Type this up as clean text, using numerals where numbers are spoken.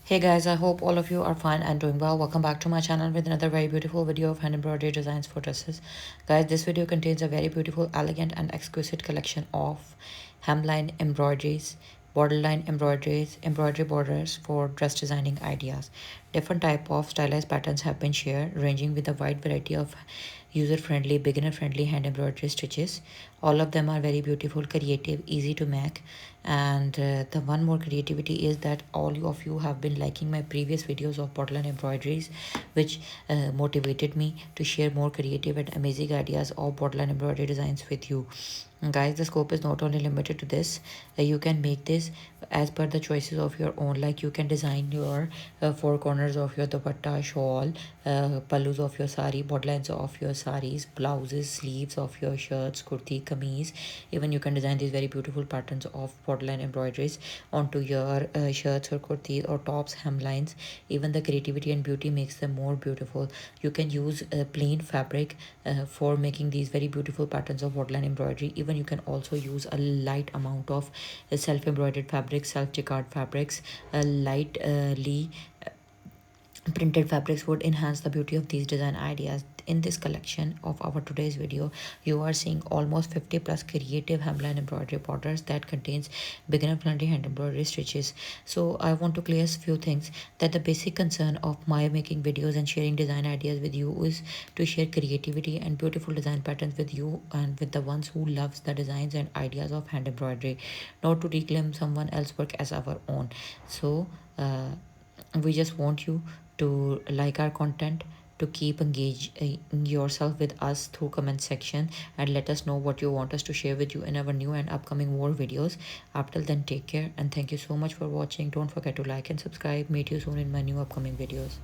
Hey guys, I hope all of you are fine and doing well. Welcome back to my channel with another very beautiful video of hand embroidery designs for dresses. Guys, this video contains a very beautiful, elegant and exquisite collection of hemline embroideries, borderline embroideries, embroidery borders for dress designing ideas. Different type of stylized patterns have been shared, ranging with a wide variety of user-friendly, beginner-friendly hand embroidery stitches. All of them are very beautiful, creative, easy to make. And the one more creativity is that all of you have been liking my previous videos of borderline embroideries, which motivated me to share more creative and amazing ideas of borderline embroidery designs with you. Guys, the scope is not only limited to this. You can make this as per the choices of your own. Like you can design your four corners of your dupatta, shawl, pallus of your sari, borderlines of your saris, blouses, sleeves of your shirts, kurti, kameez. Even you can design these very beautiful patterns of borderline embroideries onto your shirts or kurtis or tops, hemlines. Even the creativity and beauty makes them more beautiful. You can use plain fabric for making these very beautiful patterns of borderline embroidery. Even you can also use a light amount of self embroidered fabrics, self jacquard fabrics, lightly printed fabrics would enhance the beauty of these design ideas. In this collection of our today's video, you are seeing almost 50 plus creative hemline embroidery borders that contains beginner friendly hand embroidery stitches. So I want to clear a few things, that the basic concern of my making videos and sharing design ideas with you is to share creativity and beautiful design patterns with you and with the ones who loves the designs and ideas of hand embroidery, not to reclaim someone else's work as our own. So we just want you to like our content, to keep engaging yourself with us through comment section, and let us know what you want us to share with you in our new and upcoming more videos. Up till then, take care and thank you so much for watching. Don't forget to like and subscribe. Meet you soon in my new upcoming videos.